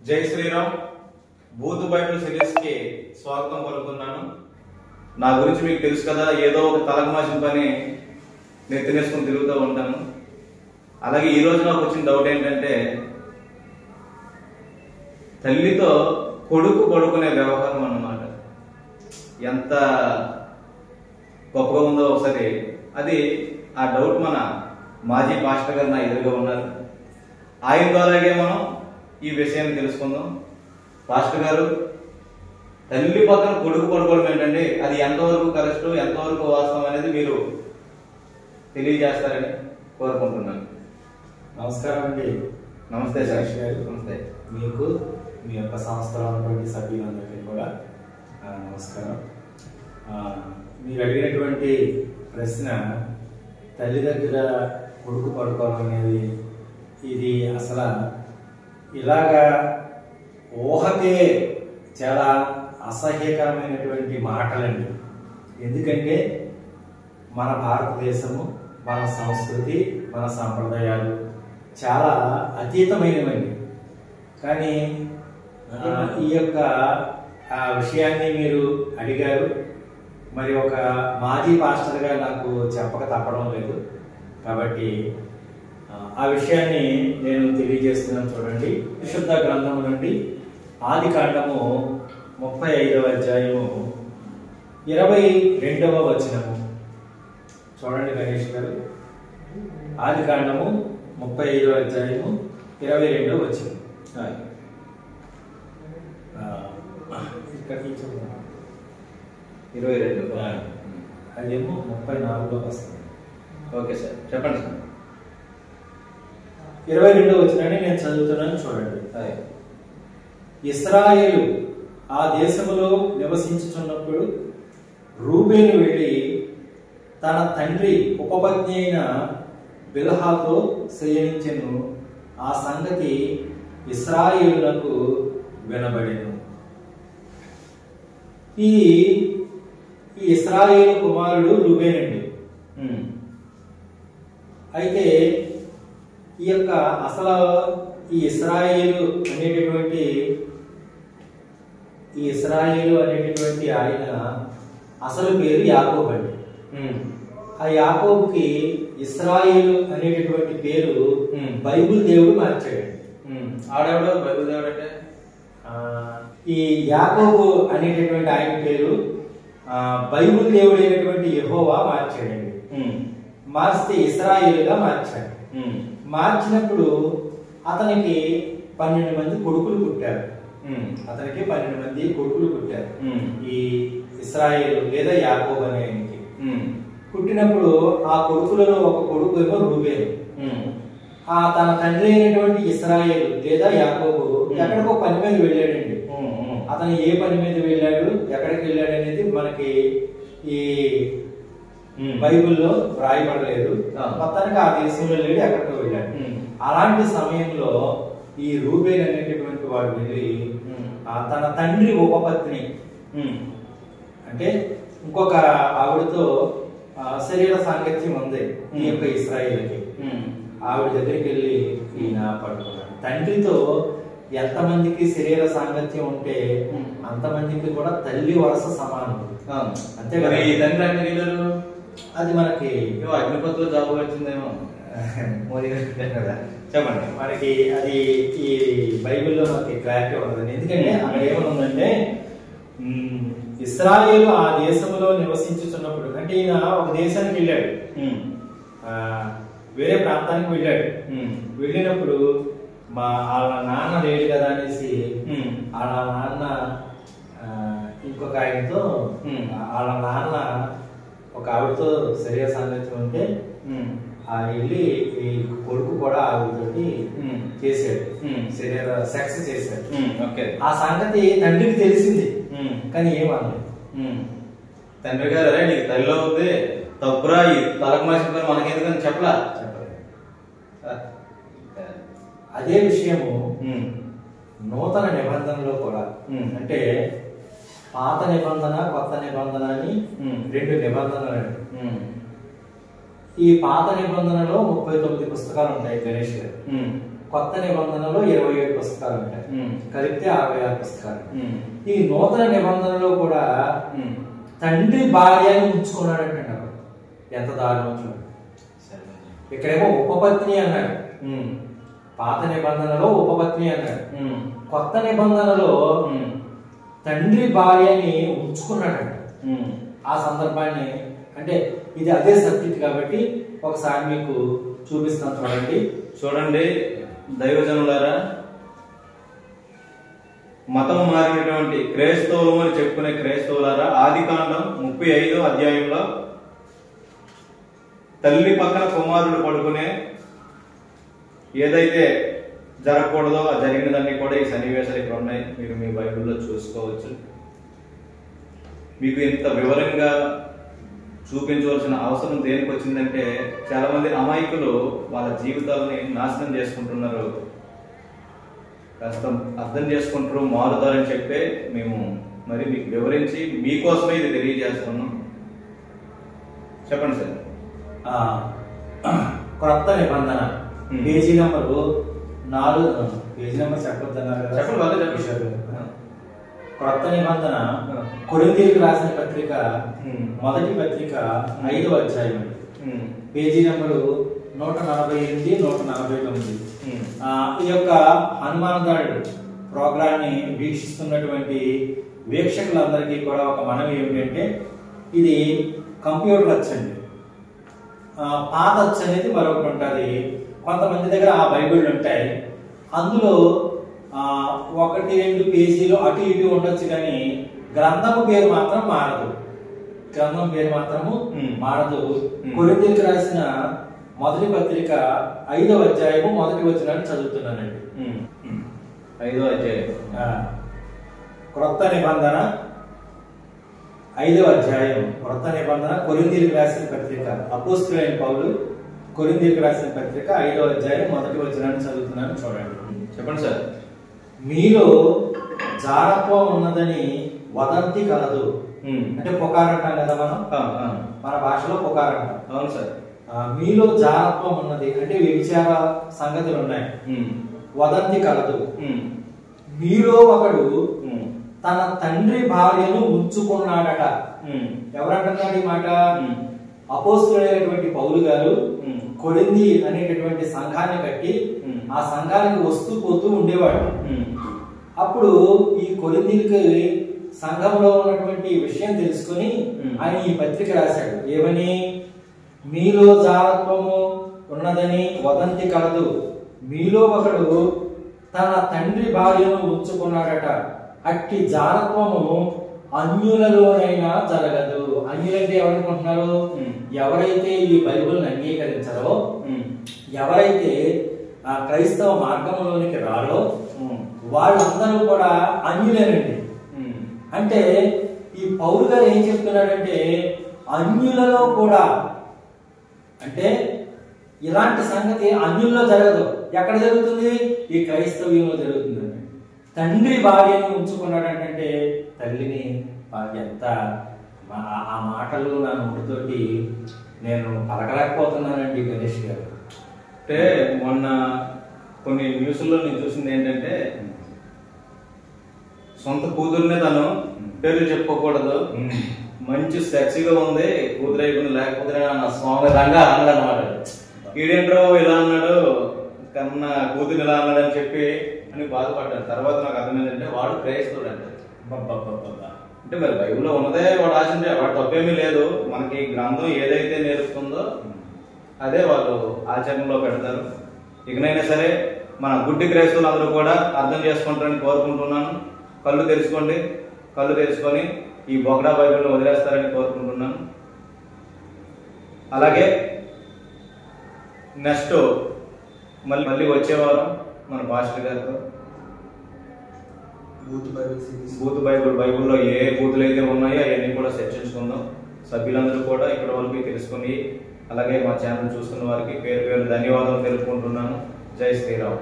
జై Sriram. Booth Bible series కి స్వాగతం పలుకుతున్నాను. నా గురించి మీకు తెలుసు కదా, ఏదో ఒక తలకమాసిన పని నెత్తినేసుకుని తిరుగుతూ ఉంటాను. అలాగే ఈ రోజు నాకు వచ్చిన డౌట్ ఏంటంటే, తల్లితో కొడుకు పడుకునే వ్యవహారం అన్నమాట. ఎంత గొప్పగా ఉందో ఒకసారి అది ఆ డౌట్ మన మాజీ పాస్టర్ గారు నా ఎదురుగా ఉన్నారు. ఆయన ద్వారాగే మనం ఈ విషయాన్ని తెలుసుకుందాం. పాస్టర్ గారు, తల్లి పక్కన కొడుకు పడుకోవడం ఏంటండి, అది ఎంతవరకు కరెక్ట్, ఎంతవరకు వాస్తవం అనేది మీరు తెలియజేస్తారని కోరుకుంటున్నాను. నమస్కారం అండి. నమస్తే సార్. నమస్తే. మీకు మీ యొక్క సంస్థలో ఉన్నటువంటి సభ్యులందరికీ కూడా నమస్కారం. మీరు అడిగినటువంటి ప్రశ్న, తల్లి దగ్గర కొడుకు పడుకోవడం అనేది ఇది అసలు ఇలాగా ఊహకే చాలా అసహ్యకరమైనటువంటి మాటలండి. ఎందుకంటే మన భారతదేశము, మన సంస్కృతి, మన సాంప్రదాయాలు చాలా అతీతమైనవండి. కానీ ఈ యొక్క విషయాన్ని మీరు అడిగారు, మరి ఒక మాజీ పాస్టర్గా నాకు చెప్పక తప్పడం లేదు. కాబట్టి ఆ విషయాన్ని నేను తెలియజేస్తున్నాను. చూడండి, విశుద్ధ గ్రంథము నుండి ఆది కాండము 35వ అధ్యాయము 22వ వచనము. చూడండి గణేష్ గారు, ఆది కాండము 35వ అధ్యాయము 22వ వచనం. ఇక్కడికి 22 అదేమో 34లో వస్తుంది. ఓకే సార్, చెప్పండి సార్. 22వ వచనాన్ని నేను చదువుతున్నాను, చూడండి. ఇశ్రాయేలు ఆ దేశములో నివసించుచున్నప్పుడు రూబేను వెళ్ళి తన తండ్రి ఉపపత్ని అయిన బిల్హాతో శయనించెను. ఆ సంగతి ఇశ్రాయేలునకు వినబడెను. ఈ ఇశ్రాయేలు కుమారుడు రూబేనండి. అయితే ఈ యొక్క అసలు ఈ ఇశ్రాయేలు అనేటటువంటి ఆయన అసలు పేరు యాకోబు అండి. ఆ యాకోబుకి ఇశ్రాయేలు అనేటటువంటి పేరు బైబిల్ దేవుడు మార్చాడు. ఆడెవడో బైబిల్ దేవుడు అంటే ఈ యాకోబు అనేటటువంటి ఆయన పేరు బైబిల్ దేవుడు అయినటువంటి యెహోవా మార్చాడండి. మార్చితే ఇశ్రాయేలుగా మార్చాడు. మార్చినప్పుడు అతనికి 12 మంది కొడుకులు పుట్టారు. ఈ ఇశ్రాయేలు లేదా యాకోబు అనే ఆయనకి పుట్టినప్పుడు ఆ కొడుకులలో ఒక కొడుకు ఏమో రూబేను. తన తండ్రి అయినటువంటి ఇశ్రాయేలు లేదా యాకోబు ఎక్కడికో పని మీద వెళ్ళాడండి. అతను ఏ పని మీద వెళ్ళాడు, ఎక్కడికి వెళ్ళాడు అనేది మనకి ఈ బైబిల్లో వ్రాయబడలేదు. మొత్తానికి ఆ దేశంలో వెళ్ళి ఎక్కడికో వెళ్ళాడు. అలాంటి సమయంలో ఈ రూబేన్ అనేటటువంటి వాడు వెళ్ళి తన తండ్రి ఉపపత్ని అంటే ఇంకొక ఆవిడతో శరీర సాంగత్యం ఉంది ఈ యొక్క ఇశ్రాయేలుకి. ఆవిడ దగ్గరికి వెళ్ళి ఈయన పడుకున్నాడు. తండ్రితో ఎంతమందికి శరీర సాంగత్యం ఉంటే అంతమందికి కూడా తల్లి వరుస సమానం. అంతే కదా. ఈ తండ్రి అంటే వీళ్ళు అది మనకి అగ్నిపత్తులో జాబ్ వచ్చిందేమో మోదీ గారు. చెప్పండి. మనకి అది ఈ బైబిల్లో మనకి క్లారిటీ ఉండదు. ఎందుకంటే అక్కడ ఏమనుందంటే, ఇశ్రాయేలు ఆ దేశంలో నివసించుతున్నప్పుడు, అంటే ఈయన ఒక దేశానికి వెళ్ళాడు, వేరే ప్రాంతానికి వెళ్ళాడు. వెళ్ళినప్పుడు వాళ్ళ నాన్న లేడు కదా అనేసి వాళ్ళ నాన్న ఇంకొక ఆయనతో, వాళ్ళ నాన్న ఒక ఆవిడతో శరీర సాంగత్యం ఉంటే వెళ్ళి ఈ కొడుకు కూడా ఆవిడతోటి చేశాడు, శరీర సెక్స్ చేశాడు. ఆ సంగతి తండ్రికి తెలిసింది, కానీ ఏమన్నది. తండ్రి గారు, అరే నీకు తల్లిలో ఉంది, తప్పురా, ఈ తలకు మార్చిన మనకెందుకని చెప్పలేదు. అదే విషయము నూతన నిబంధనలో కూడా, అంటే పాత నిబంధన కొత్త నిబంధన అని 2 నిబంధనలు. ఈ పాత నిబంధనలో 39 పుస్తకాలు ఉంటాయి గణేష్ గారు. కొత్త నిబంధనలో 27 పుస్తకాలు ఉంటాయి, కలిపితే 66 పుస్తకాలు. ఈ నూతన నిబంధనలో కూడా తండ్రి భార్యని ఉంచుకున్నాడంటే ఎంత దారుణం చూడండి. ఇక్కడేమో ఉపపత్ని అన్నాడు, పాత నిబంధనలో ఉపపత్ని అన్నాడు, కొత్త నిబంధనలో తండ్రి భార్యని ఉంచుకున్నాడంట. ఆ సందర్భాన్ని అంటే ఇది అదే సబ్జెక్ట్ కాబట్టి ఒకసారి మీకు చూపిస్తాను చూడండి. చూడండి దైవజనులారా, మతం మారినటువంటి క్రైస్తవులు అని చెప్పుకునే క్రైస్తవులారా, ఆదికాండం 35వ అధ్యాయంలో తల్లి పక్కన కుమారుడు పడుకునే ఏదైతే జరగకూడదో ఆ జరిగినదన్నీ కూడా ఈ సన్నివేశాలు ఇక్కడ ఉన్నాయి, మీరు మీ బైబిల్లో చూసుకోవచ్చు. మీకు ఇంత వివరంగా చూపించవలసిన అవసరం దేనికి వచ్చిందంటే, చాలా మంది అమాయకులు వాళ్ళ జీవితాలని నాశనం చేసుకుంటున్నారు, కాస్త అర్థం చేసుకుంటారు, మారుతారని చెప్పే మేము మరి మీకు వివరించి మీకోసమే ఇది తెలియజేస్తున్నాం. చెప్పండి సార్. క్రొత్త నిబంధన పేజీ నెంబరు 4, పేజీ నెంబర్ చెప్పొద్దన్నారు కదా. చెప్పండి. క్రొత్త నిబంధన కొరింథీయులకు రాసిన పత్రిక మొదటి పత్రిక 5వ అధ్యాయం పేజీ నెంబరు 148, 149. ఈ యొక్క హనుమానదాడు ప్రోగ్రాన్ని వీక్షిస్తున్నటువంటి వీక్షకులందరికీ కూడా ఒక మనవి ఏమిటంటే, ఇది కంప్యూటర్ అచ్చండి, పాత అచ్చు అనేది మరొకటి ఉంటుంది. కొంతమంది దగ్గర ఆ బైబిళ్ళు ఉంటాయి, అందులో 1-2 పేజీలు అటు ఇటు ఉండొచ్చు, కానీ గ్రంథము పేరు మాత్రం మారదు. గ్రంథం పేరు మాత్రము మారదు. కొరింథీయులకు రాసిన మొదటి పత్రిక 5వ అధ్యాయము 1వ వచనాన్ని చదువుతున్నానండి. 5వ అధ్యాయం క్రొత్త నిబంధన 5వ అధ్యాయం క్రొత్త నిబంధన కొరింథీయులకు రాసిన పత్రిక, అపోస్తలుడైన పౌలు కొరింథీయులకు రాసిన పత్రిక 5వ అధ్యాయం 1వ వచనాన్ని చదువుతున్నాను చూడండి. చెప్పండి సార్. మీలో జారత్వం ఉన్నదని వదంతి కలదు. అంటే పుకారంటాం కదా మనం, మన భాషలో పుకారంటాం. అవును సార్. మీలో జారత్వం ఉన్నది అంటే వ్యభిచార సంగతులు ఉన్నాయి. వదంతి కలదు. మీలో ఒకడు తన తండ్రి భార్యను ఉంచుకున్నాడట. ఎవరంటున్నాడు ఈ మాట? అపోస్తలుడైనటువంటి పౌలు గారు కొరింథీ అనేటటువంటి సంఘాన్ని కట్టి ఆ సంఘానికి వస్తూ పోతూ ఉండేవాడు. అప్పుడు ఈ కొరింథీయులకి సంఘంలో ఉన్నటువంటి విషయం తెలుసుకుని ఆయన ఈ పత్రిక రాశాడు. ఏమని? మీలో జారత్వము ఉన్నదని వదంతి కలదు. మీలో ఒకడు తన తండ్రి భార్యను ఉంచుకున్నాడట. అట్టి జారత్వము అన్యులలోనైనా జరగదు. అన్యులంటే ఎవరనుకుంటున్నారు? ఎవరైతే ఈ బైబిల్ని అంగీకరించారో, ఎవరైతే ఆ క్రైస్తవ మార్గంలోనికి రారో వాళ్ళందరూ కూడా అన్యులేనండి. అంటే ఈ పౌలు గారు ఏం చెప్తున్నాడంటే, అన్యులలో కూడా, అంటే ఇలాంటి సంగతి అన్యుల్లో జరగదు. ఎక్కడ జరుగుతుంది? ఈ క్రైస్తవ్యంలో జరుగుతుందండి. తండ్రి భార్యను ఉంచుకున్నాడంటే తల్లిని ఎంత, ఆ మాటలు నా నోటితోటి నేను పలకలేకపోతున్నానండి గణేష్ గారు. అంటే మొన్న కొన్ని న్యూస్లో నేను చూసింది ఏంటంటే, సొంత కూతుర్నే తను పేర్లు చెప్పుకోకూడదు, మంచి సెక్సీగా ఉంది కూతురు అయిపోయింది, లేకపోతే నా స్వామి రంగా అన్నాడు అనమాట. ఈడేంట్రో ఇలా అన్నాడు, కన్నా కూతురు ఇలా అన్నాడు అని చెప్పి అని బాధపడ్డాను. తర్వాత నాకు అర్థమైందంటే వాడు క్రైస్తవుడు అంటే. అంటే మరి బైబిల్లో ఉన్నదే వాడు ఆశించే, వాడు తప్పేమీ లేదు. మనకి గ్రంథం ఏదైతే నేర్పుతుందో అదే వాళ్ళు ఆచరణలో పెడతారు. ఇకనైనా సరే మన గుడ్డి క్రైస్తవులు అందరూ కూడా అర్థం చేసుకుంటారని కోరుకుంటున్నాను. కళ్ళు తెరుచుకోండి, కళ్ళు తెరుచుకొని ఈ బొగడా బైబిల్ని వదిలేస్తారని కోరుకుంటున్నాను. అలాగే నెక్స్ట్ మళ్ళీ వచ్చేవారం మన పాస్టర్ గారితో బూత్ బైబిల్లో ఏ బూతులు అయితే ఉన్నాయో అవన్నీ కూడా చర్చించుకుందాం. సభ్యులందరూ కూడా ఇప్పటి వరకు తెలుసుకుని, అలాగే మా ఛానల్ చూస్తున్న వారికి పేరు పేరు ధన్యవాదాలు తెలుపుకుంటున్నాను. జై శ్రీరామ్.